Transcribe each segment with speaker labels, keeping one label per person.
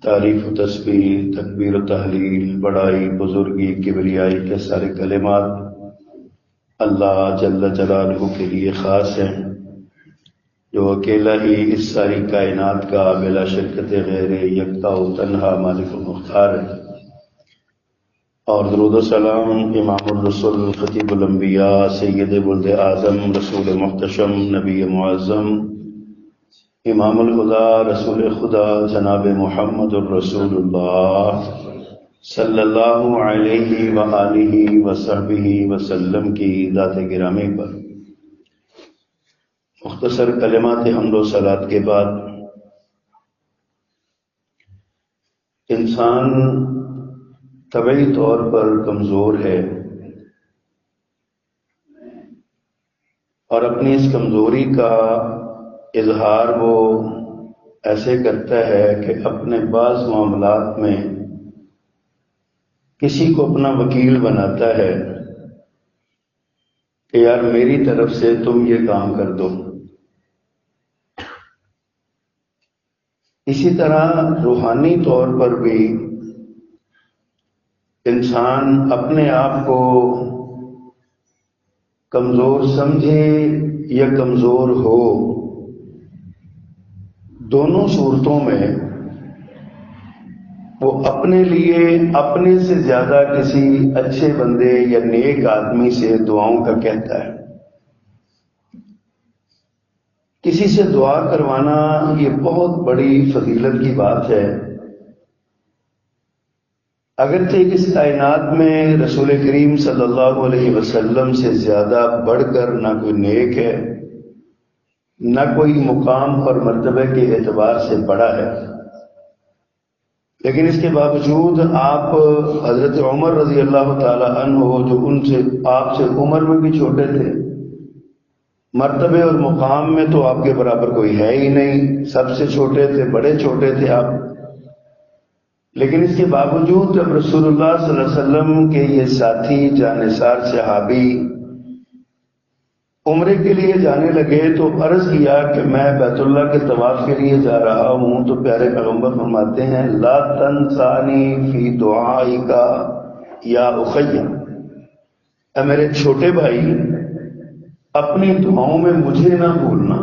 Speaker 1: تعریف و تسبیح، تکبیر و تحلیل، بڑائی، بزرگی، کبریائی کے سارے کلمات اللہ جل جلالہ کے لیے خاص ہیں، جو اکیلا ہی اس ساری کائنات کا بلا شرکت غیر یکتا و تنہا مالک و مختار ہے۔ اور درود و سلام امام الرسل، خطیب الانبیاء، سید ولد اعظم، رسول محتشم، نبی معظم، امام الہدی، رسول خدا، جناب محمد الرسول اللہ صلی اللہ علیہ وآلہ وصحبہ وسلم کی ذات گرامی پر مختصر کلمات حمد و صلوات کے بعد انسان طبعی طور پر کمزور ہے اور اپنی اس کمزوری کا اظہار وہ ایسے کرتا ہے کہ اپنے بعض معاملات میں کسی کو اپنا وکیل بناتا ہے کہ یار میری طرف سے تم یہ کام کر دو۔ اسی طرح روحانی طور پر بھی انسان اپنے آپ کو کمزور سمجھے یا کمزور ہو، دونوں صورتوں میں وہ اپنے لیے اپنے سے زیادہ کسی اچھے بندے یا نیک آدمی سے دعاؤں کا کہتا ہے۔ کسی سے دعا کروانا یہ بہت بڑی فضیلت کی بات ہے۔ اگرچہ اس کائنات میں رسول کریم صلی اللہ علیہ وسلم سے زیادہ بڑھ کر نہ کوئی نیک ہے، نہ کوئی مقام اور مرتبے کے اعتبار سے بڑا ہے، لیکن اس کے باوجود آپ حضرت عمر رضی اللہ تعالی عنہ، جو ان سے آپ سے عمر میں بھی چھوٹے تھے، مرتبے اور مقام میں تو آپ کے برابر کوئی ہے ہی نہیں، سب سے چھوٹے تھے، بڑے چھوٹے تھے آپ، لیکن اس کے باوجود جب رسول اللہ صلی اللہ علیہ وسلم کے یہ ساتھی جانثار صحابی عمرے کے لیے جانے لگے تو عرض کیا کہ میں بیت اللہ کے طواف کے لیے جا رہا ہوں، تو پیارے پیغمبر فرماتے ہیں لا تنسانی فی دعائک یا اخی، اے میرے چھوٹے بھائی اپنی دعاؤں میں مجھے نہ بھولنا۔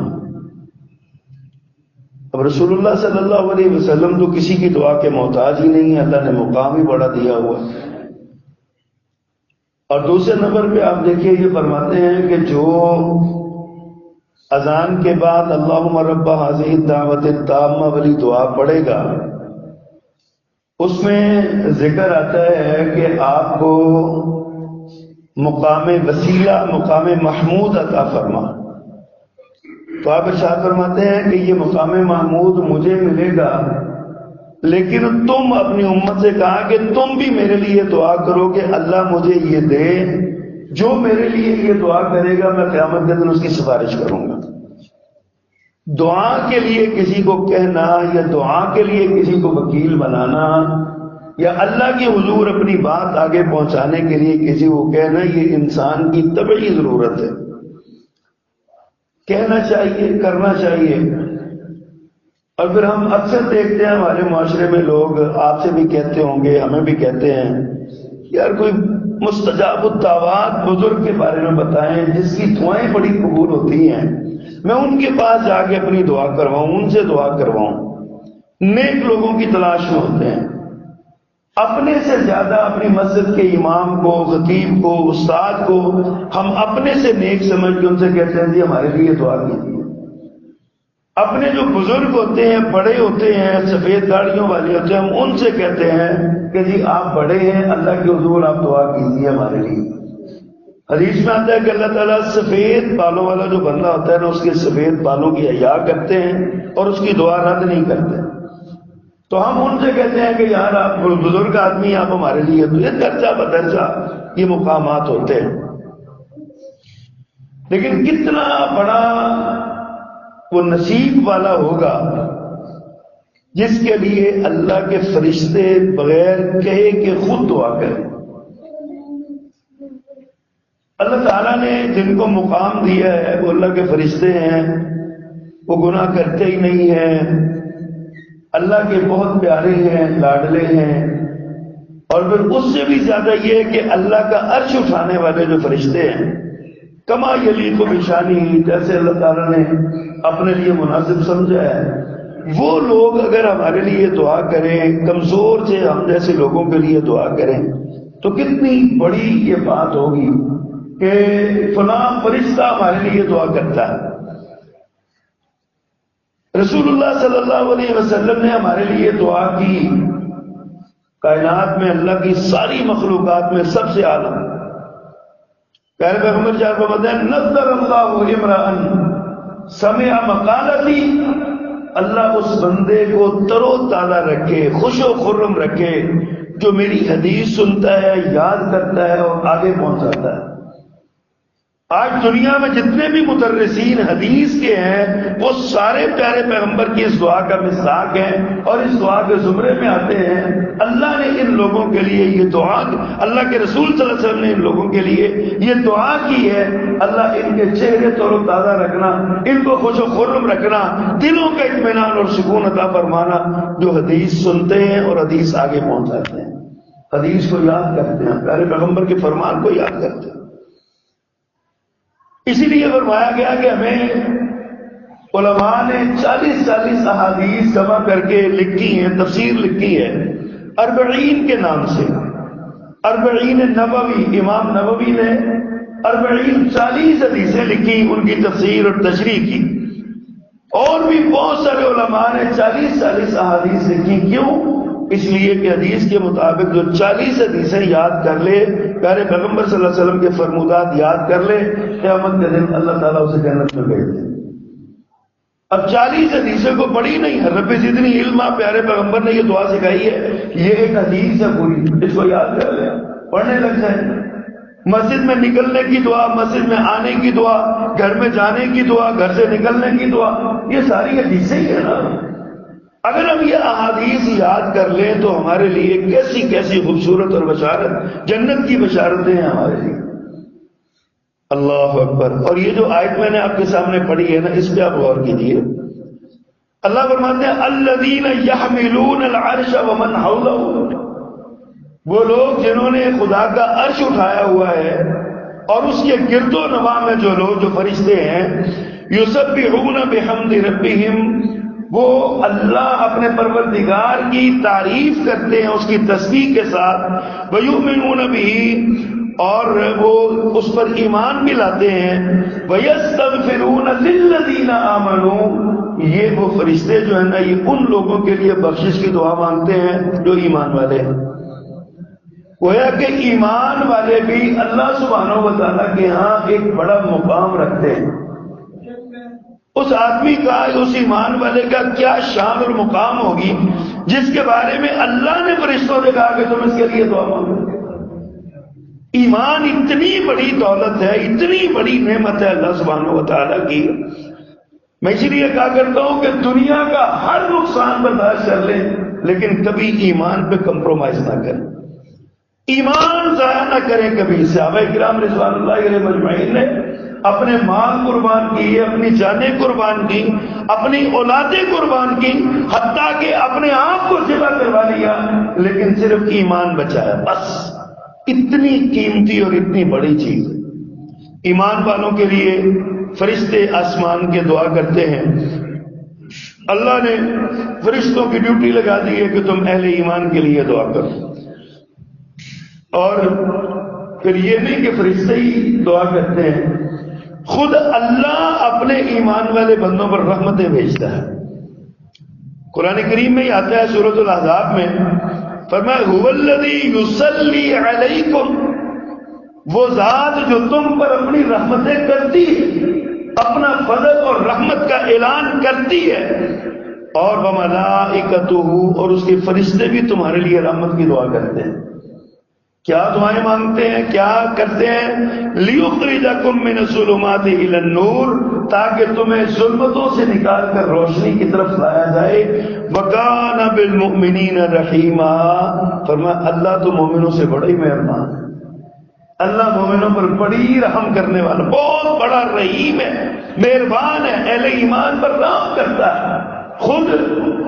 Speaker 1: اب رسول اللہ صلی اللہ علیہ وسلم تو کسی کی دعا کے محتاج ہی نہیں ہے، اللہ نے مقام ہی بڑا دیا ہوا ہے۔ اور دوسرے نمبر پہ آپ دیکھیے یہ فرماتے ہیں کہ جو اذان کے بعد اللہم رب ہذہ الدعوۃ التامہ والی دعا پڑھے گا، اس میں ذکر آتا ہے کہ آپ کو مقام وسیلہ، مقام محمود عطا فرما۔ تو آپ ارشاد فرماتے ہیں کہ یہ مقام محمود مجھے ملے گا، لیکن تم اپنی امت سے کہا کہ تم بھی میرے لیے دعا کرو کہ اللہ مجھے یہ دے، جو میرے لیے یہ دعا کرے گا میں قیامت کے دن اس کی سفارش کروں گا۔ دعا کے لیے کسی کو کہنا یا دعا کے لیے کسی کو وکیل بنانا یا اللہ کے حضور اپنی بات آگے پہنچانے کے لیے کسی کو کہنا، یہ انسان کی طبعی ضرورت ہے۔ کہنا چاہیے، کرنا چاہیے۔ اور پھر ہم اکثر دیکھتے ہیں ہمارے معاشرے میں لوگ، آپ سے بھی کہتے ہوں گے، ہمیں بھی کہتے ہیں یار کوئی مستجاب الدعوات بزرگ کے بارے میں بتائیں جس کی دعائیں بڑی قبول ہوتی ہیں، میں ان کے پاس جا کے اپنی دعا کرواؤں، ان سے دعا کرواؤں۔ نیک لوگوں کی تلاش میں ہوتے ہیں، اپنے سے زیادہ اپنی مسجد کے امام کو، خطیب کو، استاد کو ہم اپنے سے نیک سمجھ کے ان سے کہتے ہیں جی ہمارے لیے دعا کیجیے۔ اپنے جو بزرگ ہوتے ہیں، بڑے ہوتے ہیں، سفید داڑھیوں والے ہوتے ہیں، ہم ان سے کہتے ہیں کہ جی آپ بڑے ہیں، اللہ کے حضور آپ دعا کیجیے ہمارے لیے۔ حدیث میں آتا ہے کہ اللہ تعالیٰ سفید بالوں والا جو بندہ ہوتا ہے نا، اس کے سفید بالوں کی حیا کرتے ہیں اور اس کی دعا رد نہیں کرتے۔ تو ہم ان سے کہتے ہیں کہ یار آپ بزرگ آدمی، آپ ہمارے لیے، تو یہ درجہ بدرجہ یہ مقامات ہوتے ہیں۔ لیکن کتنا بڑا وہ نصیب والا ہوگا جس کے لیے اللہ کے فرشتے بغیر کہے کہ خود دعا کریں۔ اللہ تعالیٰ نے جن کو مقام دیا ہے وہ اللہ کے فرشتے ہیں، وہ گناہ کرتے ہی نہیں ہیں، اللہ کے بہت پیارے ہیں، لاڈلے ہیں، اور پھر اس سے بھی زیادہ یہ ہے کہ اللہ کا عرش اٹھانے والے جو فرشتے ہیں، کما یلیق بشانی، جیسے اللہ تعالیٰ نے اپنے لیے مناسب سمجھا ہے، وہ لوگ اگر ہمارے لیے دعا کریں، کمزور سے ہم جیسے لوگوں کے لیے دعا کریں، تو کتنی بڑی یہ بات ہوگی کہ فلاں فرشتہ ہمارے لیے دعا کرتا ہے۔ رسول اللہ صلی اللہ علیہ وسلم نے ہمارے لیے دعا کی، کائنات میں اللہ کی ساری مخلوقات میں سب سے اعلیٰ پیارے پیغمبر جان فرماتے ہیں نذر اللہ امرأ سمع مقالتی، اللہ اس بندے کو تر و تازہ رکھے، خوش و خرم رکھے جو میری حدیث سنتا ہے، یاد کرتا ہے اور آگے پہنچاتا ہے۔ آج دنیا میں جتنے بھی مدرسین حدیث کے ہیں وہ سارے پیارے پیغمبر کی اس دعا کا مصداق ہیں اور اس دعا کے زمرے میں آتے ہیں۔ اللہ نے ان لوگوں کے لیے یہ دعا، اللہ کے رسول صلی اللہ علیہ وسلم نے ان لوگوں کے لیے یہ دعا کی ہے، اللہ ان کے چہرے تر و تازہ رکھنا، ان کو خوش و خرم رکھنا، دلوں کا اطمینان اور سکون عطا فرمانا، جو حدیث سنتے ہیں اور حدیث آگے پہنچاتے ہیں، حدیث کو یاد کرتے ہیں، پیارے پیغمبر کے فرمان کو یاد کرتے ہیں۔ اسی لیے فرمایا گیا کہ ہمیں علماء نے 40 احادیث جمع کر کے لکھی ہیں، تفسیر لکھی ہے 40 کے نام سے، 40 نبوی، امام نبوی نے 40 حدیثیں لکھی، ان کی تفسیر اور تشریح کی، اور بھی بہت سارے علماء نے 40 احادیث لکھی۔ کیوں؟ اس لیے کہ حدیث کے مطابق جو 40 حدیثیں یاد کر لے، پیارے پیغمبر صلی اللہ علیہ وسلم کے فرمودات یاد کر لے، قیامت کے دن اللہ تعالیٰ اسے جنت میں بھیج دے۔ اب 40 حدیثوں کو پڑھی نہیں، رب زدنی علما پیارے پیغمبر نے یہ دعا سکھائی ہے، یہ ایک حدیث ہے پوری، اس کو یاد کر لیں، پڑھنے لگ جائیں۔ مسجد میں نکلنے کی دعا، مسجد میں آنے کی دعا، گھر میں جانے کی دعا، گھر سے نکلنے کی دعا، یہ ساری حدیثیں ہی ہیں نا۔ اگر ہم یہ احادیث یاد کر لیں تو ہمارے لیے کیسی کیسی خوبصورت اور بشارت، جنت کی بشارتیں ہیں ہمارے لیے۔ اللہ اکبر۔ اور یہ جو آیت میں نے آپ کے سامنے پڑھی ہے نا، اس پہ آپ غور کیجیے۔ اللہ فرماتے ہیں الذین یحملون العرش ومن حولہ، وہ لوگ جنہوں نے خدا کا عرش اٹھایا ہوا ہے اور اس کے گرد و نواح میں جو لوگ، جو فرشتے ہیں، یسبحون بحمد ربہم، وہ اللہ اپنے پروردگار کی تعریف کرتے ہیں اس کی تسبیح کے ساتھ، وَيُؤْمِنُونَ بِهِ، اور وہ اس پر ایمان بھی لاتے ہیں، وَيَسْتَغْفِرُونَ لِلَّذِينَ آمَنُوا، یہ وہ فرشتے جو ہیں نا، یہ ان لوگوں کے لیے بخشش کی دعا مانگتے ہیں جو ایمان والے ہیں۔ گویا کہ ایمان والے بھی اللہ سبحانہ و تعالیٰ کے ہاں ایک بڑا مقام رکھتے ہیں۔ اس آدمی کا، اس ایمان والے کا کیا شان اور مقام ہوگی جس کے بارے میں اللہ نے فرشتوں سے کہا کہ تم اس کے لیے دعا مانگو۔ ایمان اتنی بڑی دولت ہے، اتنی بڑی نعمت ہے اللہ سبحانہ و تعالیٰ کی۔ میں اسی لیے کہا کرتا ہوں کہ دنیا کا ہر نقصان برداشت کر لیں لیکن کبھی ایمان پہ کمپرومائز نہ کریں، ایمان ضائع نہ کریں کبھی۔ صحابہ کرام رضوان اللہ علیہ مجمعین نے اپنے مال قربان کی، اپنی جانیں قربان کی، اپنی اولادیں قربان کی، حتیٰ کہ اپنے آپ کو ذبح کروا لیا، لیکن صرف ایمان بچایا، بس۔ اتنی قیمتی اور اتنی بڑی چیز ایمان والوں کے لیے فرشتے آسمان کے دعا کرتے ہیں۔ اللہ نے فرشتوں کی ڈیوٹی لگا دی ہے کہ تم اہل ایمان کے لیے دعا کرو، اور پھر یہ نہیں کہ فرشتے ہی دعا کرتے ہیں، خود اللہ اپنے ایمان والے بندوں پر رحمتیں بھیجتا ہے۔ قرآن کریم میں ہی آتا ہے سورۃ الاحزاب میں، فرمایا هو الذی یصلی علیکم، وہ ذات جو تم پر اپنی رحمتیں کرتی ہے، اپنا فضل اور رحمت کا اعلان کرتی ہے، اور وملائکتہ، اور اس کے فرشتے بھی تمہارے لیے رحمت کی دعا کرتے ہیں۔ کیا دعائیں مانگتے ہیں، کیا کرتے ہیں؟ لِيُخْرِجَكُم مِّنَ الظُّلُمَاتِ إِلَى النُّورِ، تاکہ تمہیں ظلمتوں سے نکال کر روشنی کی طرف لایا جائے۔ وَكَانَ بِالْمُؤْمِنِينَ رَحِيمًا، فرمایا اللہ تو مومنوں سے بڑا ہی مہربان ہے، اللہ مومنوں پر بڑی رحم کرنے والا، بہت بڑا رحیم ہے، مہربان ہے، اہل ایمان پر رحم کرتا ہے۔ خود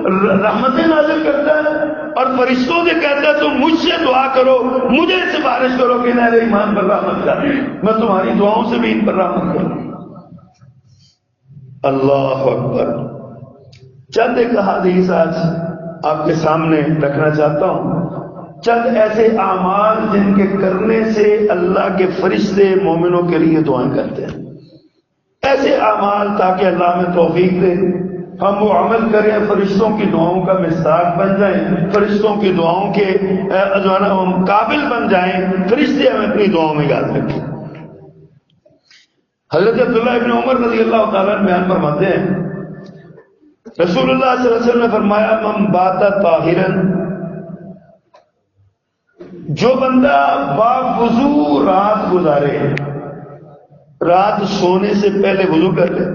Speaker 1: رحمتیں نازل کرتا ہے اور فرشتوں سے کہتا ہے تم مجھ سے دعا کرو، مجھے سفارش کرو کہ میرے ایمان پر رحمت کر، میں تمہاری دعاؤں سے بھی ان پر رحمت کروں۔ اللہ اکبر۔ چند ایک احادیث آج آپ کے سامنے رکھنا چاہتا ہوں، چند ایسے اعمال جن کے کرنے سے اللہ کے فرشتے مومنوں کے لیے دعائیں کرتے ہیں، ایسے اعمال تاکہ اللہ ہمیں توفیق دے، ہم وہ عمل کریں، فرشتوں کی دعاؤں کا مصداق بن جائیں، فرشتوں کی دعاؤں کے ہم قابل بن جائیں، فرشتے ہمیں اپنی دعاؤں میں یاد رکھیں۔ حضرت عبداللہ ابن عمر رضی اللہ تعالیٰ بیان فرماتے ہیں، رسول اللہ صلی اللہ علیہ وسلم نے فرمایا من بات طاہرا، جو بندہ باوضو رات گزارے، رات سونے سے پہلے وضو کر لے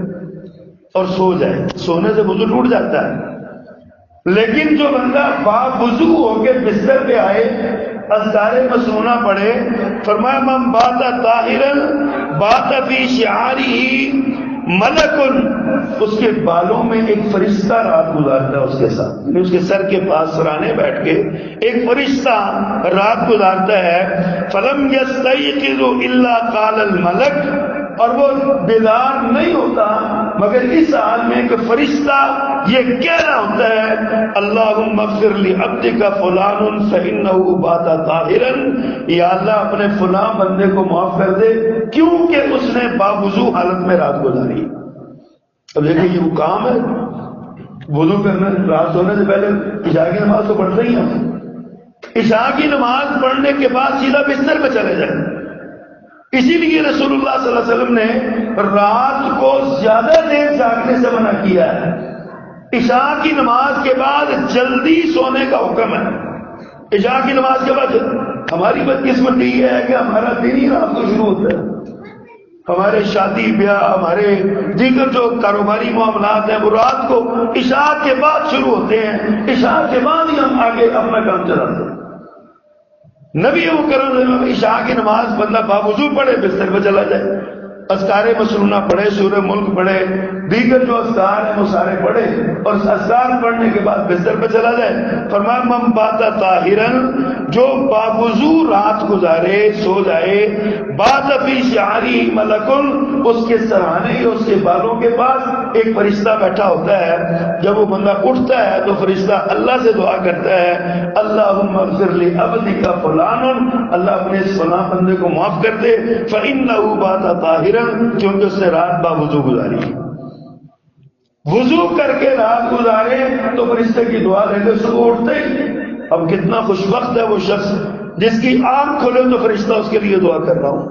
Speaker 1: اور سو جائے، سونے سے وضو ٹوٹ جاتا ہے، لیکن جو بندہ باوضو ہو کے بستر پہ آئے، اذکار مسنونہ پڑھے، فرمایا من بات طاہرا بات فی شعارہ ملک، اس کے بالوں میں ایک فرشتہ رات گزارتا ہے اس کے ساتھ، یعنی اس کے سر کے پاس سرانے بیٹھ کے ایک فرشتہ رات گزارتا ہے، فلم یستیقظ الا قال الملک، اور وہ بیدار نہیں ہوتا مگر اس حال میں کہ فرشتہ یہ کہہ رہا ہوتا ہے اللہم اغفر لعبدک فلان فانہ بات طاہرا، یا اللہ اپنے فلاں بندے کو معاف کر دے کیونکہ اس نے باوضو حالت میں رات گزاری۔ اب دیکھیں یہ وہ کام ہے، وضو کرنا رات سونے سے پہلے عشاء کی نماز تو پڑھتے ہی ہیں، عشاء کی نماز پڑھنے کے بعد سیدھا بستر پہ چلے جائیں۔ اسی لیے رسول اللہ صلی اللہ علیہ وسلم نے رات کو زیادہ دیر جاگنے سے منع کیا ہے، عشاء کی نماز کے بعد جلدی سونے کا حکم ہے۔ عشاء کی نماز کے بعد ہماری بدقسمتی یہ ہے کہ ہمارا دن ہی رات کو شروع ہوتا ہے، ہمارے شادی بیاہ، ہمارے دیگر جو کاروباری معاملات ہیں وہ رات کو عشاء کے بعد شروع ہوتے ہیں، عشاء کے بعد ہی ہم آگے اپنا کام چلاتے ہیں۔ نبی مکرم عشاء کی نماز بندہ باوضو پڑھے بستر پہ چلا جائے، اذکار مسنونہ پڑھے، سورہ ملک پڑھے، دیگر جو اذکار ہیں وہ سارے پڑھے اور اذکار پڑھنے کے بعد بستر پہ چلا جائے۔ فرمایا من بات طاہرا، جو باوضو رات گزارے سو جائے، بات فی شعری ملکن، اس کے سرہانے یا اس کے بالوں کے پاس ایک فرشتہ بیٹھا ہوتا ہے، جب وہ بندہ اٹھتا ہے تو فرشتہ اللہ سے دعا کرتا ہے اللہم اغفر لعبدک فلان، اللہ اپنے اس فلاں بندے کو معاف کر دے، فانہ بات طاہرا، کیونکہ اس نے رات باوضو گزاری۔ وضو کر کے رات گزارے تو فرشتے کی دعا لے کے صبح اٹھتے ہی، اب کتنا خوش وقت ہے وہ شخص جس کی آنکھ کھلے تو فرشتہ اس کے لیے دعا کر رہا ہوں،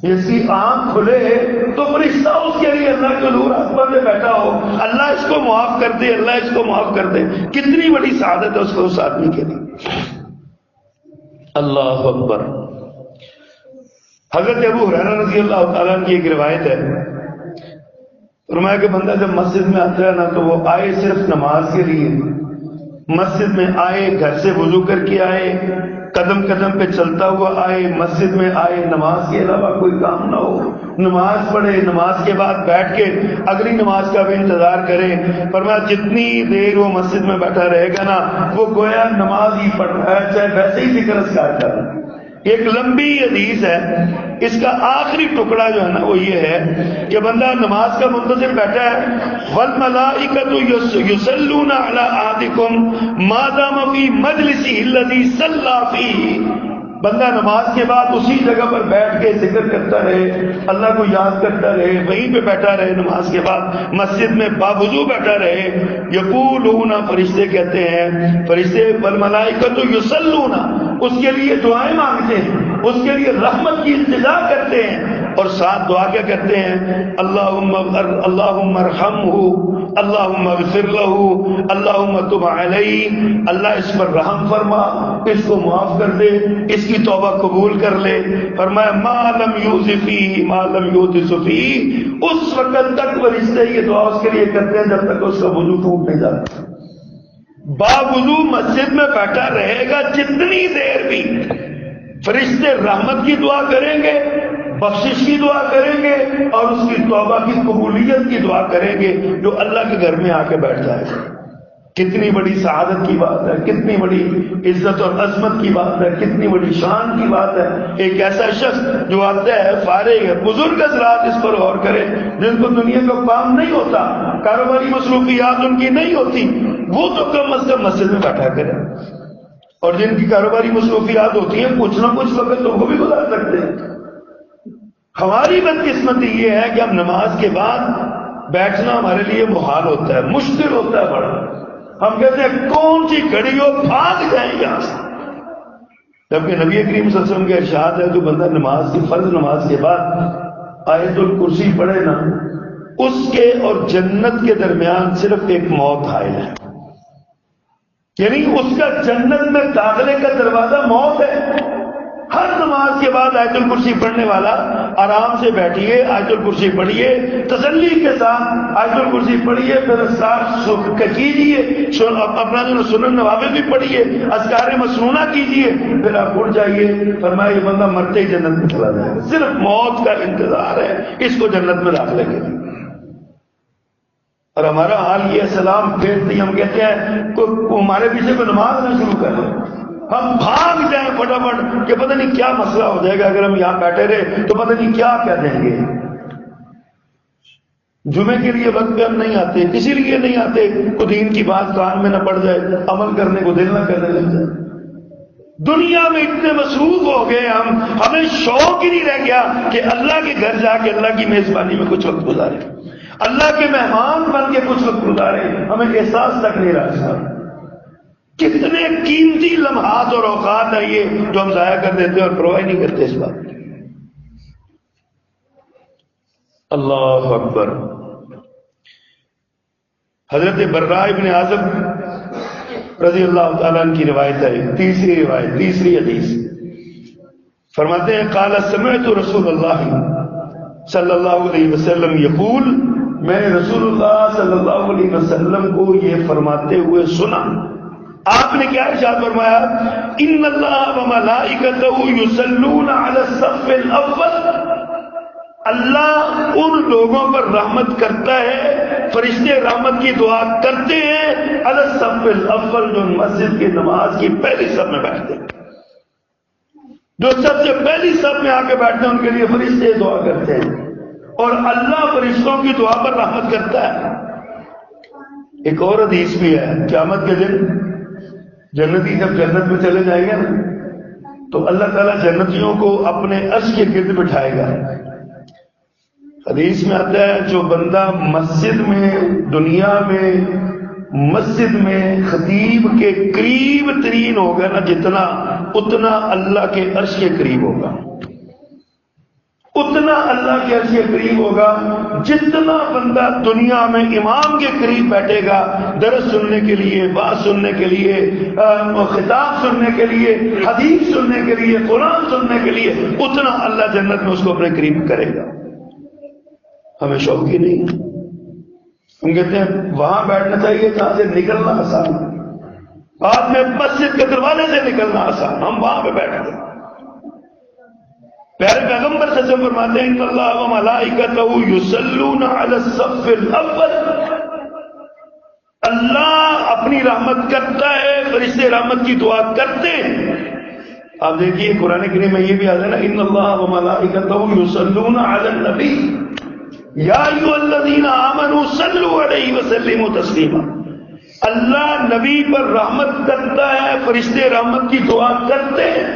Speaker 1: جس کی آنکھ کھلے تو فرشتہ اس کے لیے اللہ کے نور آسمان میں بیٹھا ہو، اللہ اس کو معاف کر دے، اللہ اس کو معاف کر دے، کتنی بڑی سعادت ہے اس کو، اس آدمی کے لیے۔ اللہ اکبر۔ حضرت ابو ہریرہ رضی اللہ تعالیٰ کی ایک روایت ہے، فرمایا کہ بندہ جب مسجد میں آتا ہے نا تو وہ آئے صرف نماز کے لیے، مسجد میں آئے، گھر سے وضو کر کے آئے، قدم قدم پہ چلتا ہوا آئے، مسجد میں آئے، نماز کے علاوہ کوئی کام نہ ہو، نماز پڑھے، نماز کے بعد بیٹھ کے اگلی نماز کا بھی انتظار کرے۔ فرمایا جتنی دیر وہ مسجد میں بیٹھا رہے گا نا وہ گویا نماز ہی پڑھ رہا ہے، چاہے ویسے ہی ذکر اذکار کر رہا ہے۔ ایک لمبی حدیث ہے، اس کا آخری ٹکڑا جو ہے نا وہ یہ ہے کہ بندہ نماز کا منتظر بیٹھا ہے، وَالْمَلَائِكَةُ يُصَلُّونَ عَلَىٰ أَحَدِكُمْ مَا دَامَ فِي مَجْلِسِهِ الَّذِي صَلَّىٰ فِيهِ، بندہ نماز کے بعد اسی جگہ پر بیٹھ کے ذکر کرتا رہے، اللہ کو یاد کرتا رہے، وہیں پہ بیٹھا رہے، نماز کے بعد مسجد میں باوضو بیٹھا رہے، یقولون، فرشتے کہتے ہیں، فرشتے والملائکۃ یصلون، اس کے لیے دعائیں مانگتے ہیں، اس کے لیے رحمت کی التجا کرتے ہیں، اور ساتھ دعا کیا کرتے ہیں اللہم ارحمہ، اللہم اغفر لہ، اللہم تب علیہ، اللہ اس پر رحم فرما، اس کو معاف کر دے، اس کی توبہ قبول کر لے۔ فرمایا ما لم یوز فیہ ما لم یوتس فیہ، اس وقت تک فرشتے یہ دعا اس کے لیے کرتے ہیں جب تک اس کا وضو ٹوٹ نہیں جاتا۔ باوضو مسجد میں بیٹھا رہے گا جتنی دیر بھی، فرشتے رحمت کی دعا کریں گے، بخشش کی دعا کریں گے، اور اس کی توبہ کی قبولیت کی دعا کریں گے جو اللہ کے گھر میں آ کے بیٹھ جائے گا۔ کتنی بڑی سعادت کی بات ہے، کتنی بڑی عزت اور عظمت کی بات ہے، کتنی بڑی شان کی بات ہے. ایک ایسا شخص جو آتا ہے فارغ ہے، بزرگ حضرات اس پر غور کرے، جن کو دنیا کا کام نہیں ہوتا، کاروباری مصروفیات ان کی نہیں ہوتی، وہ تو کم از کم مسجد میں بیٹھا کرے. اور جن کی کاروباری مصروفیات ہوتی ہیں کچھ نہ کچھ وقت تو وہ بھی گزار سکتے ہیں. ہماری بدقسمتی یہ ہے کہ ہم نماز کے بعد بیٹھنا ہمارے لیے محال ہوتا ہے، مشکل ہوتا ہے بڑا. ہم کہتے ہیں کون سی گھڑی ہو، بھاگ جائیں یہاں سے. جبکہ نبی کریم صلی اللہ علیہ وسلم کے ارشاد ہے جو بندہ نماز کی فرض نماز کے بعد آیت الکرسی پڑھے نا، اس کے اور جنت کے درمیان صرف ایک موت حائل ہے. یعنی اس کا جنت میں داخلے کا دروازہ موت ہے. ہر نماز کے بعد آیت الکرسی پڑھنے والا آرام سے بیٹھیے، آیت الکرسی پڑھیے، تسلی کے ساتھ آیت الکرسی پڑھیے، پھر اذکار کیجیے، اپنا جو سنن نوافل بھی پڑھیے، اذکار مسنونہ کیجیے، پھر آپ اٹھ جائیے. فرمایا یہ بندہ مرتے ہی جنت میں چلا جائے گا. صرف موت کا انتظار ہے اس کو جنت میں داخلے کے لیے. اور ہمارا حال یہ سلام پھیرتی ہم کہتے ہیں ہمارے پیچھے کو نماز نہ شروع کر دیں، ہم بھاگ جائیں فٹافٹ کہ پتہ نہیں کیا مسئلہ ہو جائے گا اگر ہم یہاں بیٹھے رہے تو پتہ نہیں کیا کہہ دیں گے. جمعے کے لیے وقت پہ ہم نہیں آتے، اسی لیے نہیں آتے کو دین کی بات کان میں نہ پڑ جائے، عمل کرنے کو دل نہ کرنے لگ جائے. دنیا میں اتنے مصروف ہو گئے ہمیں شوق ہی نہیں رہ گیا کہ اللہ کے گھر جا کے اللہ کی میزبانی میں کچھ وقت گزارے، اللہ کے مہمان بن کے کچھ وقت گزارے. ہمیں احساس تک نہیں رہا. کتنے قیمتی لمحات اور اوقات ہیں یہ جو ہم ضائع کر دیتے ہیں اور پرواہ نہیں کرتے اس بات. اللہ اکبر. حضرت براء ابن عازب رضی اللہ تعالیٰ عنہ کی روایت ہے، تیسری حدیث. فرماتے ہیں قال سمعت رسول اللہ صلی اللہ علیہ وسلم یقول، میں نے رسول اللہ صلی اللہ علیہ وسلم کو یہ فرماتے ہوئے سنا. آپ نے کیا ارشاد فرمایا؟ ان اللہ وملائکتہ یصلون علی الصف الاول. اللہ ان لوگوں پر رحمت کرتا ہے، فرشتے رحمت کی دعا کرتے ہیں علی الصف الاول، جو مسجد کی نماز کی پہلی صف میں بیٹھتے ہیں، جو سب سے پہلی صف میں آ کے بیٹھتے ہیں ان کے لیے فرشتے دعا کرتے ہیں اور اللہ فرشتوں کی دعا پر رحمت کرتا ہے. ایک اور حدیث بھی ہے، قیامت کے دن جنتی جب جنت میں چلے جائیں گے نا تو اللہ تعالیٰ جنتیوں کو اپنے عرش کے گرد بٹھائے گا. حدیث میں آتا ہے جو بندہ مسجد میں، دنیا میں مسجد میں خطیب کے قریب ترین ہوگا نا جتنا، اتنا اللہ کے عرش کے قریب ہوگا، اتنا اللہ کے عرش کے قریب ہوگا. جتنا بندہ دنیا میں امام کے قریب بیٹھے گا درس سننے کے لیے، بات سننے کے لیے، خطاب سننے کے لیے، حدیث سننے کے لیے، قرآن سننے کے لیے، اتنا اللہ جنت میں اس کو اپنے قریب کرے گا. ہمیں شوق ہی نہیں. ہم کہتے ہیں وہاں بیٹھنا چاہیے جہاں سے نکلنا آسان، بعد میں مسجد کے دروازے سے نکلنا آسان، ہم وہاں پہ بیٹھ گئے. پیارے پیغمبر صلی اللہ علیہ وسلم فرماتے ہیں ان اللہ وملائکتہ یصلون علی الصف الاول. اللہ اپنی رحمت کرتا ہے، فرشتے رحمت کی دعا کرتے ہیں. آپ دیکھیے قرآن کریم میں یہ بھی آتا ہے نا ان اللہ وملائکتہ یصلون علی النبی یا ایھا الذین آمنوا صلوا علیہ وسلموا تسلیما. اللہ نبی پر رحمت کرتا ہے، فرشتے رحمت کی دعا کرتے ہیں.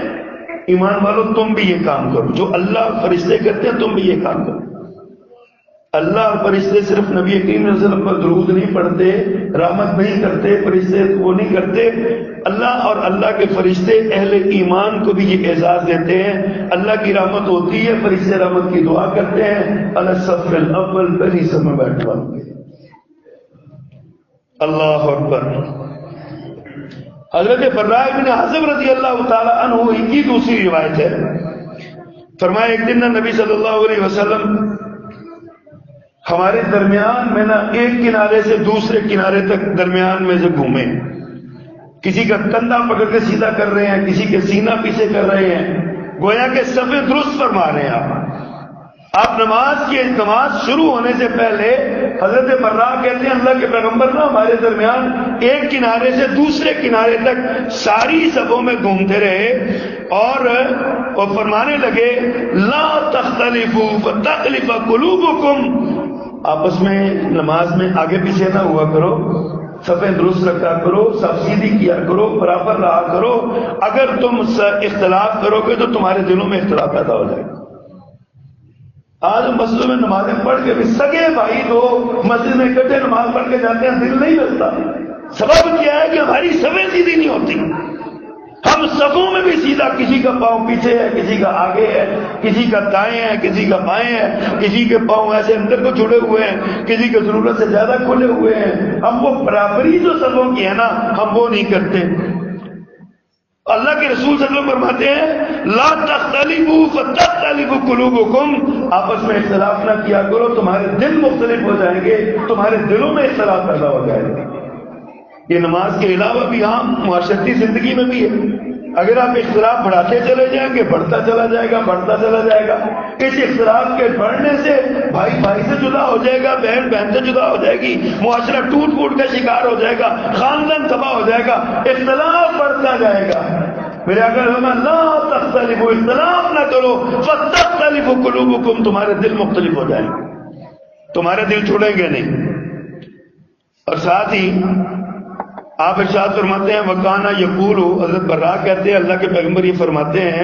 Speaker 1: ایمان والو تم بھی یہ کام کرو جو اللہ فرشتے کرتے ہیں، تم بھی یہ کام کرو. اللہ اور فرشتے صرف نبی کریم صلی اللہ علیہ وسلم پر درود نہیں پڑھتے، رحمت نہیں کرتے، فرشتے وہ نہیں کرتے. اللہ اور اللہ کے فرشتے اہل ایمان کو بھی یہ اعزاز دیتے ہیں. اللہ کی رحمت ہوتی ہے، فرشتے رحمت کی دعا کرتے ہیں علی الصف الاول، پہلی صف میں بیٹھنے والوں کے. اللہ اکبر. حضرت براء بن عازب رضی اللہ تعالی عنہ کی دوسری روایت ہے. فرمایا ایک دن نبی صلی اللہ علیہ وسلم ہمارے درمیان میں نا ایک کنارے سے دوسرے کنارے تک درمیان میں سے گھومے. کسی کا کندھا پکڑ کے سیدھا کر رہے ہیں، کسی کے سینہ پیچھے کر رہے ہیں، گویا کہ صف درست فرما رہے ہیں. آپ نماز شروع ہونے سے پہلے حضرت برا کہتے ہیں اللہ کے پیغمبر نا ہمارے درمیان ایک کنارے سے دوسرے کنارے تک ساری صفوں میں گھومتے رہے اور فرمانے لگے لا تختلفوا فتختلف قلوبکم، آپس میں نماز میں آگے پیچھے نہ ہوا کرو، صفیں درست رکھا کرو، سب سیدھی کیا کرو، برابر رہا کرو، اگر تم اختلاف کرو گے تو تمہارے دلوں میں اختلاف پیدا ہو جائے گا۔ آج مسجد میں نمازیں پڑھ کے بھی سگے بھائی تو مسجد میں اکٹھے نماز پڑھ کے جاتے ہیں، دل نہیں لگتا۔ سبب کیا ہے کہ ہماری صفیں سیدھی نہیں ہوتی، ہم صفوں میں بھی سیدھا، کسی کا پاؤں پیچھے ہے، کسی کا آگے ہے، کسی کا دائیں ہے، کسی کا بائیں ہے، کسی کے پاؤں ایسے اندر کو جڑے ہوئے ہیں، کسی کے ضرورت سے زیادہ کھلے ہوئے ہیں۔ ہم وہ برابری جو صفوں کی ہے نا، ہم وہ نہیں کرتے۔ اللہ کے رسول صلی اللہ علیہ وسلم فرماتے ہیں لا تختلفوا فتختلف قلوبکم، آپس میں اختلاف نہ کیا کرو، تمہارے دل مختلف ہو جائیں گے، تمہارے دلوں میں اختلاف پیدا ہو جائے گا۔ یہ نماز کے علاوہ بھی عام معاشرتی زندگی میں بھی ہے۔ اگر آپ اختلاف بڑھاتے چلے جائیں گے بڑھتا چلا جائے گا، بڑھتا چلا جائے گا۔ اس اختلاف کے بڑھنے سے بھائی بھائی سے جدا ہو جائے گا، بہن بہن سے جدا ہو جائے گی، معاشرہ ٹوٹ پھوٹ کا شکار ہو جائے گا، خاندان تباہ ہو جائے گا، اختلاف بڑھتا جائے گا۔ میرے اگر ہمیں لا تختلفوا، اختلاف نہ کرو، فتختلف قلوبکم، تمہارے دل مختلف ہو جائیں گے، تمہارے دل چھوڑیں گے نہیں۔ اور ساتھ ہی آپ ارشاد فرماتے ہیں وکانا یقول، حضرت برا کہتے ہیں اللہ کے پیغمبر یہ فرماتے ہیں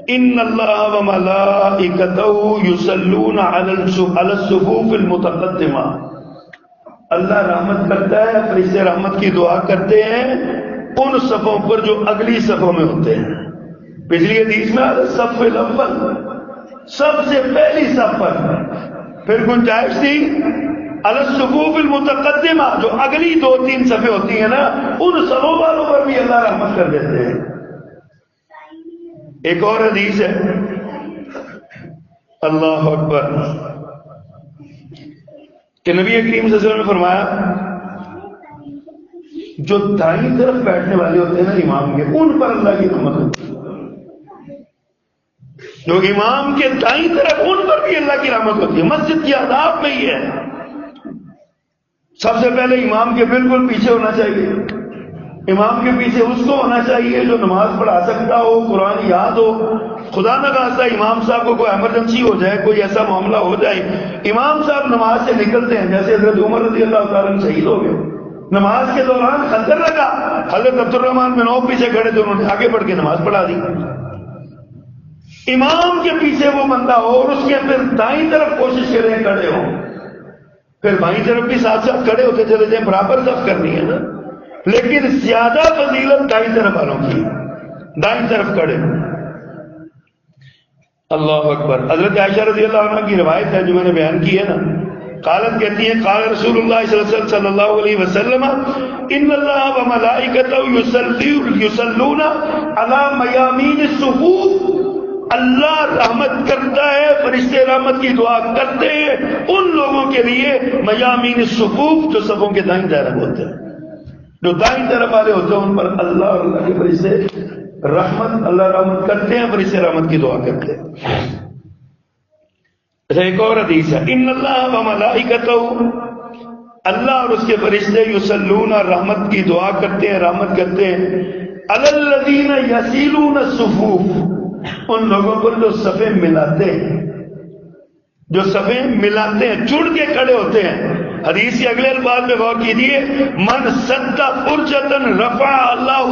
Speaker 1: ان اللہ وملائکتہ یصلون علی الصفوف المتقدمہ، اللہ رحمت کرتا ہے، فرشتے رحمت کی دعا کرتے ہیں ان صفوں پر جو اگلی صفوں میں ہوتے ہیں۔ پچھلی حدیث میں صف الاول، سب سے پہلی صف پر، پھر گنجائش تھی علی الصفوف المتقدمہ، جو اگلی دو تین صفیں ہوتی ہیں نا، ان صفوں والوں پر بھی اللہ رحمت کر دیتے ہیں۔ ایک اور حدیث ہے، اللہ اکبر، کہ نبی کریم صلی اللہ علیہ وسلم نے فرمایا جو دائیں طرف بیٹھنے والے ہوتے ہیں نا امام کے، ان پر اللہ کی رحمت ہوتی ہے۔ جو امام کے دائیں طرف، ان پر بھی اللہ کی رحمت ہوتی ہے۔ مسجد کی آداب میں یہ ہے، سب سے پہلے امام کے بالکل پیچھے ہونا چاہیے۔ امام کے پیچھے اس کو ہونا چاہیے جو نماز پڑھا سکتا ہو، قرآن یاد ہو۔ خدا نہ خواستہ امام صاحب کو کوئی ایمرجنسی ہو جائے، کوئی ایسا معاملہ ہو جائے، امام صاحب نماز سے نکلتے ہیں، جیسے حضرت عمر رضی اللہ تعالیٰ عنہ شہید ہو گئے، نماز کے دوران خنجر لگا، حضرت عبد الرحمن بن عوف پیچھے کھڑے تھے، انہوں نے آگے بڑھ کے نماز پڑھا دی۔ امام کے پیچھے وہ بندہ ہو اور اس کے پھر دائیں طرف کوشش کریں کھڑے ہو، پھر بائیں طرف بھی ساتھ ساتھ کھڑے ہوتے چلے جائیں، برابر صف کرنی ہے نا، لیکن زیادہ فضیلت دائیں طرف والوں کی، دائیں طرف کھڑے۔ اللہ اکبر۔ حضرت عائشہ رضی اللہ عنہ کی روایت ہے جو میں نے بیان کی ہے نا، قالت کہتی ہیں قال رسول اللہ صلی اللہ علیہ وسلم ان اللہ وملائکتہ یصلون علی میامین الصفوف، اللہ رحمت کرتا ہے، فرشتے رحمت کی دعا کرتے ہیں ان لوگوں کے لیے میامین الصفوف، جو صفوں کے دائیں طرف ہوتے ہیں، جو دائیں طرف والے ہوتے ہیں ان پر اللہ اور اللہ کے فرشتے رحمت، اللہ رحمت کرتے ہیں، فرشتے رحمت کی دعا کرتے ہیں۔ ایک اور حدیث ہے ان اللہ وملائکتہ، اللہ اور اس کے فرشتے یصلون، رحمت کی دعا کرتے ہیں، رحمت کرتے ہیں، علی الذین یصلون الصفوف، ان لوگوں پر جو صفیں ملاتے ہیں، جو صفیں ملاتے ہیں، جڑ کے کھڑے ہوتے ہیں۔ حدیث کے اگلے الفاظ میں غور کیجیے، من سد فرجتن رفع اللہ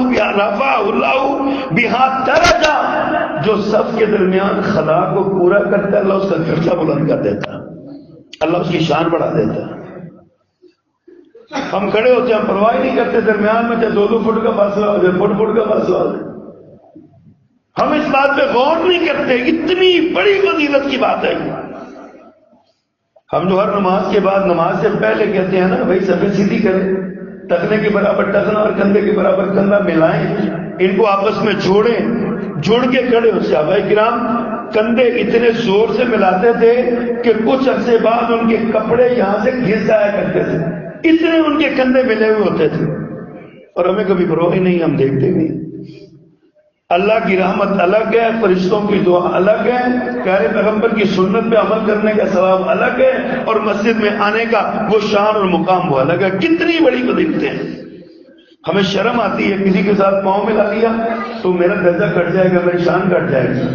Speaker 1: بہا درجہ، جو صف کے درمیان خلا کو پورا کرتا ہے اللہ اس کا درجہ بلند کر دیتا ہے، اللہ اس کی شان بڑھا دیتا ہے۔ ہم کھڑے ہوتے ہیں، ہم پرواہ نہیں کرتے درمیان میں چاہے 2 فٹ کا فاصلہ ہو جائے، فٹ کا فاصلہ ہو جائے، ہم اس بات پہ غور نہیں کرتے، اتنی بڑی فضیلت کی بات ہے۔ ہم جو ہر نماز کے بعد نماز سے پہلے کہتے ہیں نا بھائی صفیں سیدھی کریں، ٹخنے کے برابر ٹخنا اور کندھے کے برابر کندھا ملائیں، ان کو آپس میں جوڑیں، جڑ کے کھڑے ہو۔ صحابہ کرام کندھے اتنے زور سے ملاتے تھے کہ کچھ عرصے بعد ان کے کپڑے یہاں سے گھس جایا کرتے تھے، اتنے ان کے کندھے ملے ہوئے ہوتے تھے، اور ہمیں کبھی پرواہ نہیں، ہم دیکھتے نہیں۔ اللہ کی رحمت الگ ہے، فرشتوں کی دعا الگ ہے، پیارے پیغمبر کی سنت پہ عمل کرنے کا ثواب الگ ہے، اور مسجد میں آنے کا وہ شان اور مقام وہ الگ ہے۔ کتنی بڑی فضیلتیں ہیں۔ ہمیں شرم آتی ہے کسی کے ساتھ پاؤں ملا لیا تو میرا درجہ کٹ جائے گا، میری شان کٹ جائے گی۔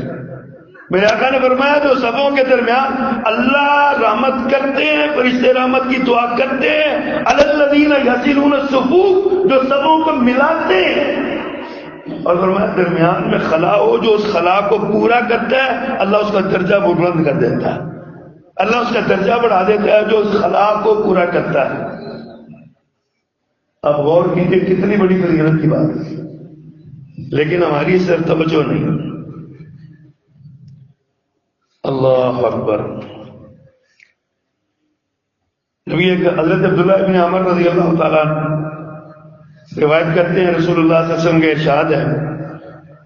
Speaker 1: میرے آقا نے فرمایا جو سبوں کے درمیان اللہ رحمت کرتے ہیں، فرشتے رحمت کی دعا کرتے ہیں، الذین یصلون الصفوف، جو سبوں کو ملاتے ہیں، اور فرمایا درمیان میں خلا ہو، جو اس خلا کو پورا کرتا ہے اللہ اس کا درجہ بلند کر دیتا ہے، اللہ اس کا درجہ بڑھا دیتا ہے جو اس خلا کو پورا کرتا ہے۔ اب غور کیجیے کتنی بڑی فضیلت کی بات ہے، لیکن ہماری اس طرف توجہ نہیں۔ اللہ اکبر۔ نبی حضرت عبداللہ ابن عمر رضی اللہ تعالیٰ روایت کرتے ہیں، رسول اللہ صلی اللہ علیہ وسلم کے ارشاد ہے،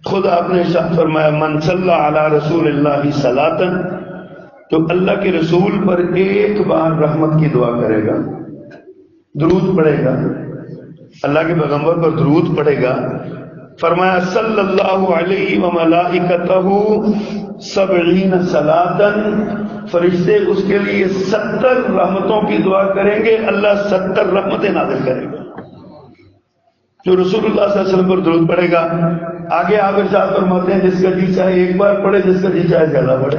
Speaker 1: خود آپ نے ارشاد فرمایا، من صلی علی رسول اللہ صلاۃً، جو اللہ کے رسول پر ایک بار رحمت کی دعا کرے گا، درود پڑھے گا، اللہ کے پیغمبر پر درود پڑھے گا، فرمایا صلی اللہ علیہ وملائکتہ 70 صلاۃً، فرشتے اس کے لیے 70 رحمتوں کی دعا کریں گے، اللہ 70 رحمتیں نازل کرے گا۔ جو رسول اللہ صلی اللہ علیہ وسلم پر درود پڑھے گا، آگے آپ ارشاد فرماتے ہیں جس کا جی چاہے ایک بار پڑھے، جس کا جی چاہے زیادہ پڑھے،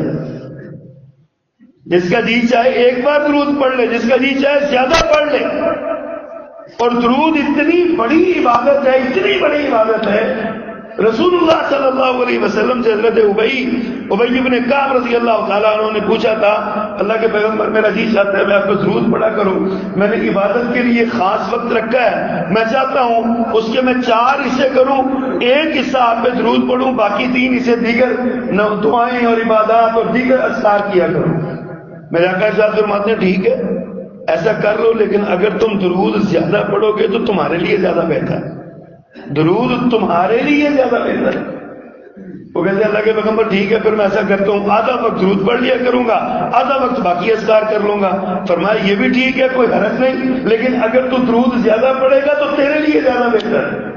Speaker 1: جس کا جی چاہے ایک بار درود پڑھ لے، جس کا جی چاہے زیادہ پڑھ لے۔ اور درود اتنی بڑی عبادت ہے، اتنی بڑی عبادت ہے، رسول اللہ صلی اللہ علیہ وسلم سے حضرت ابی بن کعب رضی اللہ تعالیٰ عنہ نے پوچھا تھا، اللہ کے پیغمبر میرا جی چاہتا ہے میں آپ کو درود پڑھا کروں، میں نے عبادت کے لیے خاص وقت رکھا ہے، میں چاہتا ہوں اس کے میں 4 حصے کروں، ایک حصہ آپ پہ درود پڑھوں، باقی 3 حصے دیگر دعائیں اور عبادات اور دیگر اذکار کیا کروں۔ میرے آقا صاحب فرماتے ہیں ٹھیک ہے ایسا کر لو، لیکن اگر تم درود زیادہ پڑھو گے تو تمہارے لیے زیادہ بہتر ہے، درود تمہارے لیے زیادہ بہتر ہے۔ وہ کہتے ہیں اللہ کے پیغمبر ٹھیک ہے پھر میں ایسا کرتا ہوں، آدھا وقت درود پڑھ لیا کروں گا، آدھا وقت باقی اذکار کر لوں گا۔ فرمایا یہ بھی ٹھیک ہے، کوئی حرج نہیں، لیکن اگر تو درود زیادہ پڑھے گا تو تیرے لیے زیادہ بہتر ہے۔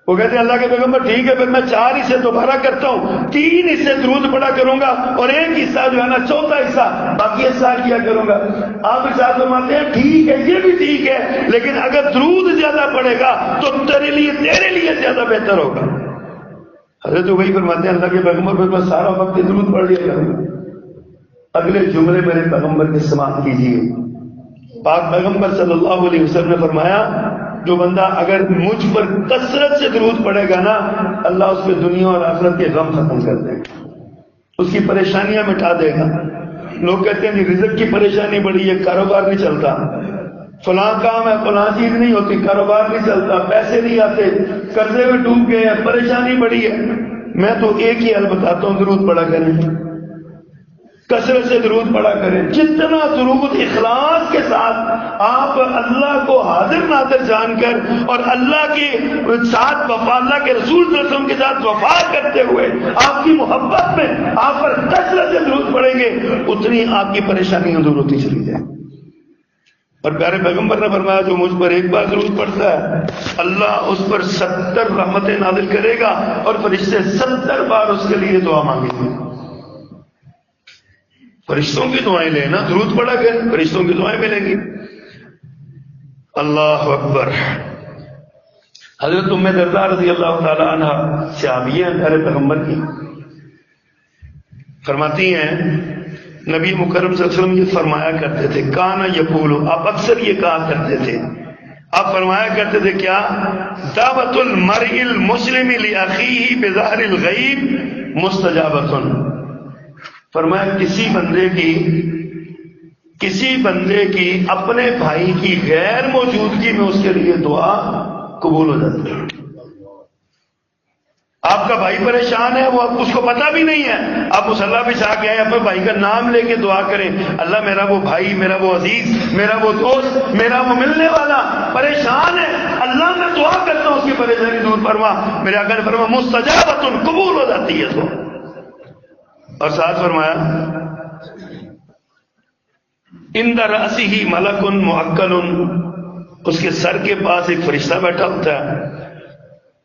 Speaker 1: وہ کہتے ہیں اللہ کے پیغمبر ٹھیک ہے پھر میں 4 حصے دوبارہ کرتا ہوں، 3 حصے درود پڑھا کروں گا اور ایک حصہ جو ہے نا 4تھا حصہ باقی اذکار کیا کروں گا۔ آپ ارشاد فرماتے ہیں ٹھیک ہے یہ بھی ٹھیک ہے، لیکن اگر درود زیادہ پڑھے گا تو تیرے لیے زیادہ بہتر ہوگا۔ حضرت وہی فرماتے ہیں اللہ کے پیغمبر پھر میں سارا وقت درود پڑھ لیا کروں گا۔ اگلے جملے میرے پیغمبر کی سماعت کیجیے، پاک پیغمبر صلی اللہ علیہ وسلم نے فرمایا جو بندہ اگر مجھ پر کثرت سے درود پڑے گا نا، اللہ اس پہ دنیا اور آخرت کے غم ختم کر دے گا، اس کی پریشانیاں مٹا دے گا۔ لوگ کہتے ہیں رزق کی پریشانی بڑی ہے، کاروبار نہیں چلتا، فلاں کام ہے، فلاں چیز نہیں ہوتی، کاروبار نہیں چلتا، پیسے نہیں آتے، قرضے میں ڈوب گئے ہیں، پریشانی بڑی ہے۔ میں تو ایک ہی حل بتاتا ہوں، درود پڑھا کریں، کثرت سے درود پڑھا کریں۔ جتنا درود اخلاص کے ساتھ آپ اللہ کو حاضر ناظر جان کر اور اللہ کے ساتھ وفا، اللہ کے رسول صلی اللہ علیہ وسلم کے ساتھ وفا کرتے ہوئے آپ کی محبت میں آپ پر کثرت سے درود پڑھیں گے، اتنی آپ کی پریشانیاں دور ہوتی چلی جائیں۔ اور پیارے پیغمبر نے فرمایا جو مجھ پر ایک بار درود پڑھتا ہے اللہ اس پر 70 رحمتیں نازل کرے گا، اور فرشتے 70 بار اس کے لیے دعا مانگیں گے۔ فرشتوں کی دعائیں لینا، درود پڑھا کر فرشتوں کی دعائیں ملیں گی۔ اللہ اکبر۔ حضرت ام درداء رضی اللہ تعالی عنہ صحابیہ ہیں پیارے پیغمبر کی، فرماتی ہیں نبی مکرم صلی اللہ علیہ وسلم یہ فرمایا کرتے تھے، کانا یقول، آپ اکثر یہ کہا کرتے تھے، آپ فرمایا کرتے تھے کیا، دعوت المرء المسلم لاخیہ بظاہر الغیب مستجابۃ، فرمایا کسی بندے کی اپنے بھائی کی غیر موجودگی میں اس کے لیے دعا قبول ہو جاتی ہے۔ آپ کا بھائی پریشان ہے، وہ اس کو پتہ بھی نہیں ہے، آپ مصلی پہ جا کے آئے، اپنے بھائی کا نام لے کے دعا کریں، اللہ میرا وہ بھائی، میرا وہ عزیز، میرا وہ دوست، میرا وہ ملنے والا پریشان ہے، اللہ میں دعا کرتا ہوں اس کی پریشانی دور فرما۔ میرے آقا نے فرمایا مستجابۃ، قبول ہو جاتی ہے تو۔ اور ساتھ فرمایا عند رأسہ ملک معقل، اس کے سر کے پاس ایک فرشتہ بیٹھا ہوتا ہے،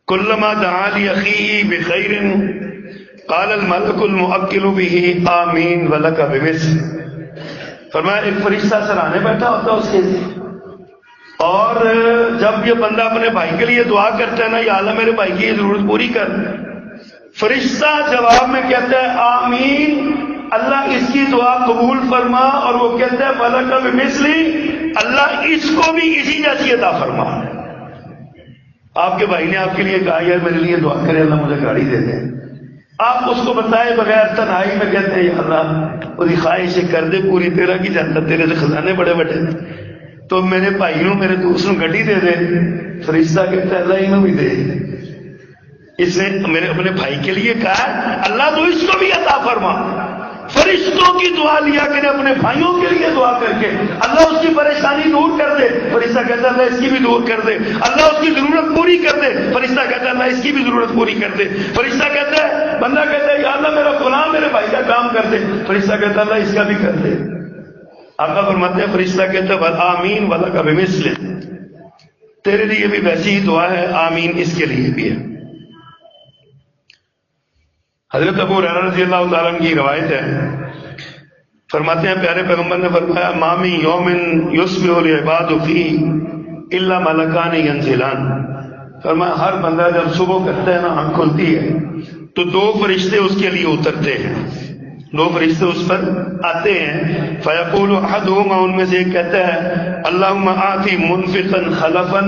Speaker 1: کلما دعا لأخیہ بخیر قال الملک المؤکل بہ آمین ولک بمثل. فرمایا ایک فرشتہ سرانے بیٹھا ہوتا ہے اس کے لیے، اور جب یہ بندہ اپنے بھائی کے لیے دعا کرتا ہے نا، یا اللہ میرے بھائی کی یہ ضرورت پوری کر، فرشتہ جواب میں کہتا ہے آمین، اللہ اس کی دعا قبول فرما، اور وہ کہتا ہے ولک بمثلی، اللہ اس کو بھی اسی جیسی عطا فرما. آپ کے بھائی نے آپ کے لیے کہا یار میرے لیے دعا کرے اللہ مجھے گاڑی دے دے، آپ اس کو بتائے بغیر تنہائی میں کہتے ہیں یا اللہ وہی خواہش کر دے پوری، تیرا کی جانتا تیرے سے خزانے بڑے بڑے، تو میرے بھائیوں میرے دوستوں گڈی دے دے. فرشتہ کہتا ہے اللہ انہوں بھی دے، اس نے میرے اپنے بھائی کے لیے کہا اللہ تو اس کو بھی عطا فرما. فرشتوں کی دعا لیا کرے اپنے بھائیوں کے لیے دعا کر کے، اللہ اس کی پریشانی دور کر دے. فرشتہ کہتا ہے اللہ اس کی بھی دور کر دے، اللہ اس کی ضرورت پوری کر دے. فرشتہ کہتا ہے اللہ اس کی بھی ضرورت پوری کر دے. فرشتہ کہتا ہے، بندہ کہتا ہے یا اللہ میرا فلاں میرے بھائی کا کام کر دے. فرشتہ کہتا ہے اللہ اس کا بھی کر دے. آقا فرماتے ہیں فرشتہ کہتا ہے آمین ولک بمثل، تیرے لیے بھی ویسی ہی دعا ہے، آمین اس کے لیے بھی ہے. حضرت ابو ہریرہ رضی اللہ تعالیٰ عنہ کی روایت ہے، فرماتے ہیں پیارے پیغمبر نے فرمایا ما من یوم یصبح العباد فیہ الا ملکان ینزلان. فرمایا ہر بندہ جب صبح کرتا ہے نا، آنکھ کھلتی ہے تو دو فرشتے اس کے لیے اترتے ہیں، دو فرشتے اس پر آتے ہیں. فیقول احدہما، ان میں سے ایک کہتا ہے اللہم آتی منفقا خلفا،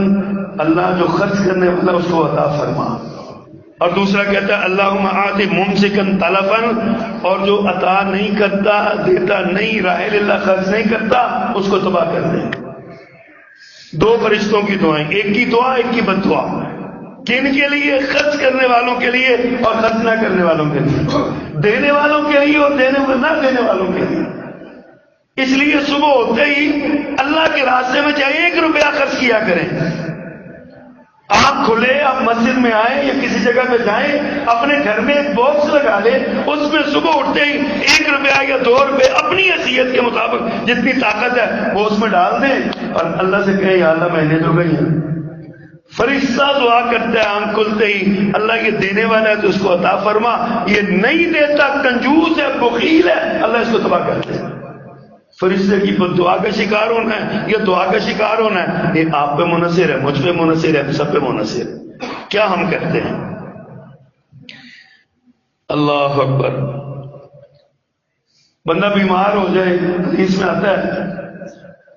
Speaker 1: اللہ جو خرچ کرنے والا اس کو عطا فرما. اور دوسرا کہتا ہے اللہم آتی ممسکا تلفا، اور جو عطا نہیں کرتا، دیتا نہیں، راہ اللہ خرچ نہیں کرتا، اس کو تباہ کر دے. دو فرشتوں کی دعائیں، ایک کی دعا ایک کی بد دعا. کن کے لیے؟ خرچ کرنے والوں کے لیے اور خرچ نہ کرنے والوں کے لیے، دینے والوں کے لیے اور نہ دینے والوں کے لیے. اس لیے صبح ہوتے ہی اللہ کے راستے میں چاہے 1 روپیہ خرچ کیا کریں. آپ کھلے، آپ مسجد میں آئیں یا کسی جگہ پہ جائیں، اپنے گھر میں ایک باکس لگا لیں، اس میں صبح اٹھتے ہی 1 روپیہ یا 2 روپے اپنی حیثیت کے مطابق جتنی طاقت ہے وہ اس میں ڈال دیں، اور اللہ سے کہیں یا اللہ مہینے تو گئی ہیں. فرشتہ دعا کرتا ہے آنکھ کھلتے ہی، اللہ یہ دینے والا ہے تو اس کو عطا فرما، یہ نہیں دیتا کنجوس ہے بخیل ہے، اللہ اس کو تباہ کرتے ہیں. فرشتے کی دعا کا شکار ہونا ہے یا دعا کا شکار ہونا ہے، یہ آپ پہ منحصر ہے، مجھ پہ منحصر ہے، سب پہ منحصر ہے. کیا ہم کرتے ہیں؟ اللہ اکبر. بندہ بیمار ہو جائے، حدیث میں آتا ہے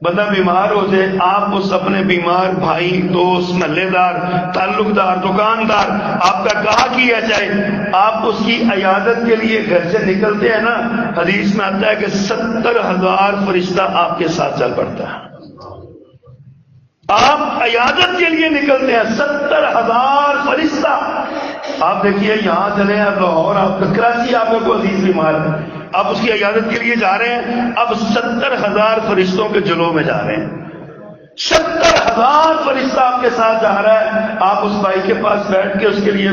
Speaker 1: بندہ بیمار ہو جائے، آپ اس اپنے بیمار بھائی، دوست، محلے دار، تعلق دار، دکاندار، آپ کا گاہک کیا چاہے، آپ اس کی عیادت کے لیے گھر سے نکلتے ہیں نا، حدیث میں آتا ہے کہ 70,000 فرشتہ آپ کے ساتھ چل پڑتا ہے. آپ عیادت کے لیے نکلتے ہیں، 70,000 فرشتہ. آپ دیکھیے یہاں چلے ہیں لاہور، آپ کراچی، آپ کا کوئی عزیز بیمار ہے، آپ اس کی عیادت کے لیے جا رہے ہیں، اب 70,000 فرشتوں کے جلووں میں جا رہے ہیں. 70,000 فرشتہ آپ کے ساتھ جا رہا ہے. آپ اس بھائی کے پاس بیٹھ کے اس کے لیے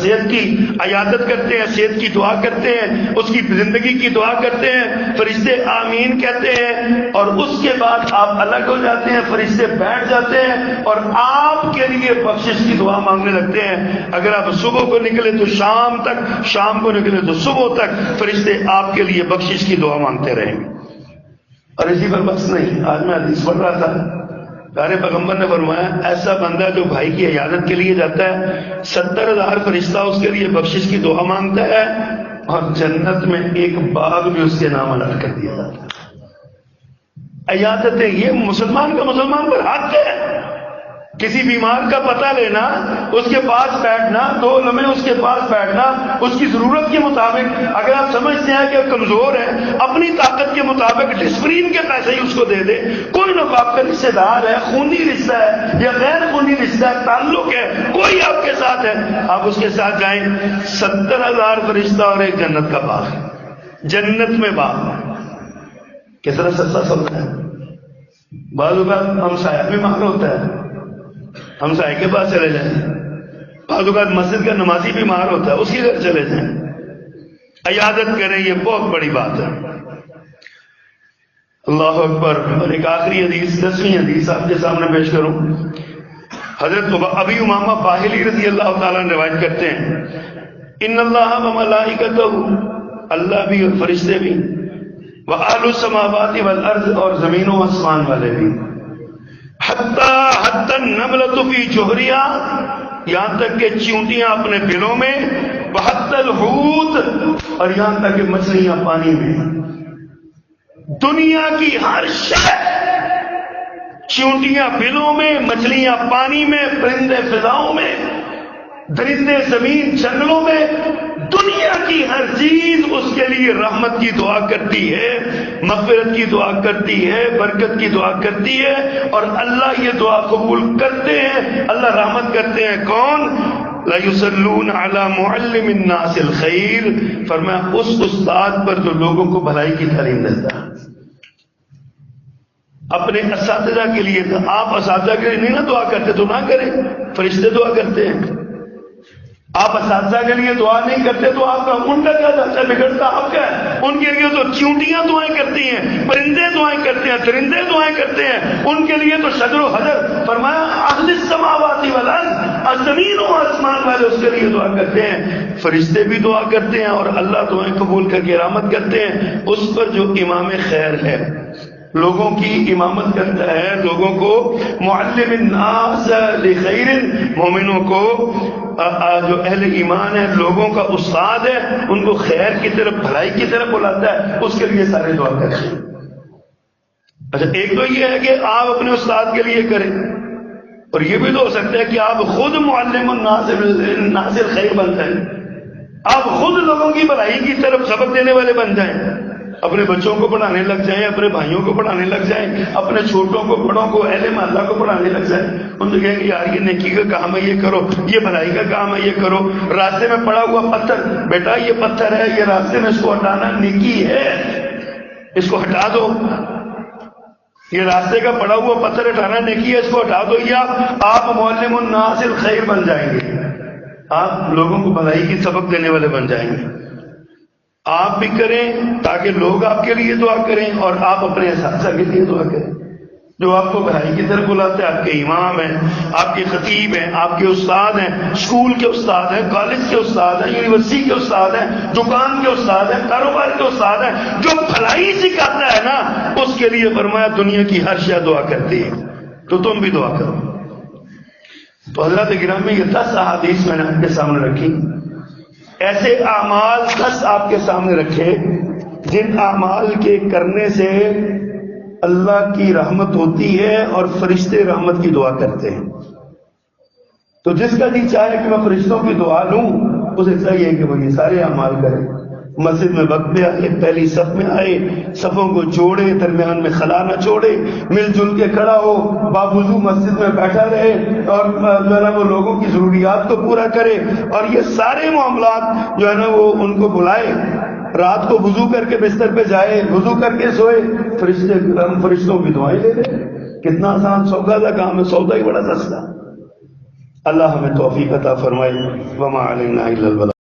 Speaker 1: صحت کی عیادت کرتے ہیں، صحت کی دعا کرتے ہیں، اس کی زندگی کی دعا کرتے ہیں، فرشتے آمین کہتے ہیں، اور اس کے بعد آپ الگ ہو جاتے ہیں، فرشتے بیٹھ جاتے ہیں اور آپ کے لیے بخشش کی دعا مانگنے لگتے ہیں. اگر آپ صبح کو نکلے تو شام تک، شام کو نکلے تو صبح تک فرشتے آپ کے لیے بخشش کی دعا مانگتے رہیں گے. اور اسی پر بس نہیں، آج میں حدیث پڑھ رہا تھا، پیارے پیغمبر نے فرمایا ایسا بندہ جو بھائی کی عیادت کے لیے جاتا ہے، 70,000 فرشتہ اس کے لیے بخشش کی دعا مانگتا ہے، اور جنت میں ایک باغ بھی اس کے نام الٹ کر دیا جاتا ہے. عیادتیں یہ مسلمان کا مسلمان پر حق ہے. کسی بیمار کا پتہ لینا، اس کے پاس بیٹھنا، 2 لمحے اس کے پاس بیٹھنا، اس کی ضرورت کے مطابق، اگر آپ سمجھتے ہیں کہ کمزور ہے، اپنی طاقت کے مطابق ڈسپرین کے پیسے ہی اس کو دے دے. کوئی نہ آپ کا رشتے دار ہے، خونی رشتہ ہے یا غیر خونی رشتہ ہے، تعلق ہے، کوئی آپ کے ساتھ ہے، آپ اس کے ساتھ جائیں. 70,000 فرشتہ اور ایک جنت کا باغ، جنت میں باغ. کتنا سستا سودا ہے. بعض اوقات ہمسایہ بیمار ہوتا ہے، ہمسائے کے پاس چلے جائیں. بعض اوقات مسجد کا نمازی بیمار ہوتا ہے، اس کے گھر چلے جائیں، عیادت کریں. یہ بہت بڑی بات ہے. اللہ اکبر. اور ایک آخری حدیث، 10ویں حدیث آپ کے سامنے پیش کروں. حضرت ابی امامہ باہلی رضی اللہ تعالیٰ عنہ روایت کرتے ہیں ان اللہ و ملائکتہ، اللہ بھی اور فرشتے بھی، وَأَهْلُ السَّمَاوَاتِ وَالْأَرْضِ، اور زمین و آسمان والے بھی، حتی النملۃ فی جوہریہا، یہاں تک کہ چیونٹیاں اپنے بلوں میں، وحتی الحوت، اور یہاں تک کہ مچھلیاں پانی میں، دنیا کی ہر شے، چیونٹیاں بلوں میں، مچھلیاں پانی میں، پرندے فضاؤں میں، درندے زمین جنگلوں میں، دنیا کی ہر چیز اس کے لیے رحمت کی دعا کرتی ہے، مغفرت کی دعا کرتی ہے، برکت کی دعا کرتی ہے، اور اللہ یہ دعا قبول کرتے ہیں، اللہ رحمت کرتے ہیں۔ کون؟ لَيُصَلُّونَ عَلَى مُعَلِّمِ النَّاسِ الْخَيْرِ، فرمایا اس استاد پر جو لوگوں کو بھلائی کی تعلیم دیتا ہے۔ اپنے اساتذہ کے لیے تھا، آپ اساتذہ کے لیے نہیں نا دعا کرتے تو نہ کریں، فرشتے دعا کرتے ہیں۔ آپ اساتذہ کے لیے دعا نہیں کرتے تو آپ کا ان کا کیا جاتا ہے، بگڑتا آپ کا ہے۔ ان کے لیے تو چیونٹیاں دعائیں کرتی ہیں، پرندے دعائیں کرتے ہیں، درندے دعائیں کرتے ہیں، ان کے لیے تو شجر و حجر، فرمایا اہل السماوات والارض، زمین و آسمان والے اس کے لیے دعا کرتے ہیں، فرشتے بھی دعا کرتے ہیں، اور اللہ دعائیں قبول کر کے رحمت کرتے ہیں اس پر جو امام خیر ہے، لوگوں کی امامت کرتا ہے، لوگوں کو معلم الناس لخیر، مومنوں کو جو اہل ایمان ہے، لوگوں کا استاد ہے، ان کو خیر کی طرف، بھلائی کی طرف بلاتا ہے، اس کے لیے سارے دعا کرتے ہیں۔ اچھا، ایک تو یہ ہے کہ آپ اپنے استاد کے لیے کریں، اور یہ بھی تو ہو سکتا ہے کہ آپ خود معلم الناس خیر بن جائیں، آپ خود لوگوں کی بھلائی کی طرف سبق دینے والے بن جائیں، اپنے بچوں کو پڑھانے لگ جائیں، اپنے بھائیوں کو پڑھانے لگ جائیں، اپنے چھوٹوں کو، بڑوں کو، اہل محلہ کو پڑھانے لگ جائیں، ان سے کہیں گے یار یہ نیکی کا کام ہے، یہ کرو، یہ بھلائی کا کام ہے، یہ کرو۔ راستے میں پڑا ہوا پتھر، بیٹا یہ پتھر ہے، یہ راستے میں اس کو ہٹانا نیکی ہے، اس کو ہٹا دو، یہ راستے کا پڑا ہوا پتھر ہٹانا نیکی ہے، اس کو ہٹا دو، یا آپ معلم الناس الخیر بن جائیں گے، آپ لوگوں کو بھلائی کی سبق دینے والے بن جائیں گے۔ آپ بھی کریں تاکہ لوگ آپ کے لیے دعا کریں، اور آپ اپنے اساتذہ کے لیے دعا کریں، جو آپ کو بھلائی کی طرف بلاتے ہیں، آپ کے امام ہیں، آپ کے خطیب ہیں، آپ کے استاد ہیں، اسکول کے استاد ہیں، کالج کے استاد ہیں، یونیورسٹی کے استاد ہیں، دکان کے استاد ہیں، کاروبار کے استاد ہیں، جو بھلائی سکھاتا ہے نا، اس کے لیے فرمایا دنیا کی ہر شے دعا کرتی ہے، تو تم بھی دعا کرو۔ تو حضرات گرامی، یہ 10 احادیث میں نے آپ کے سامنے رکھی، ایسے اعمال 10 آپ کے سامنے رکھے جن اعمال کے کرنے سے اللہ کی رحمت ہوتی ہے اور فرشتے رحمت کی دعا کرتے ہیں۔ تو جس کا جی چاہے کہ میں فرشتوں کی دعا لوں، اسے چاہیے کہ وہ یہ سارے اعمال کرے، مسجد میں وقت میں آئے، پہلی صف میں آئے، صفوں کو جوڑے، درمیان میں خلا نہ چھوڑے، مل جل کے کھڑا ہو، باوضو مسجد میں بیٹھا رہے، اور جو ہے نا وہ لوگوں کی ضروریات کو پورا کرے، اور یہ سارے معاملات جو ہے نا وہ ان کو بلائے، رات کو وضو کر کے بستر پہ جائے، وضو کر کے سوئے، فرشتوں کی دعائیں لے لے۔ کتنا آسان سودا کا کام ہے، سودا ہی بڑا سستا۔ اللہ ہمیں توفیق عطا فرمائے۔ وما علینا الا البلاغ۔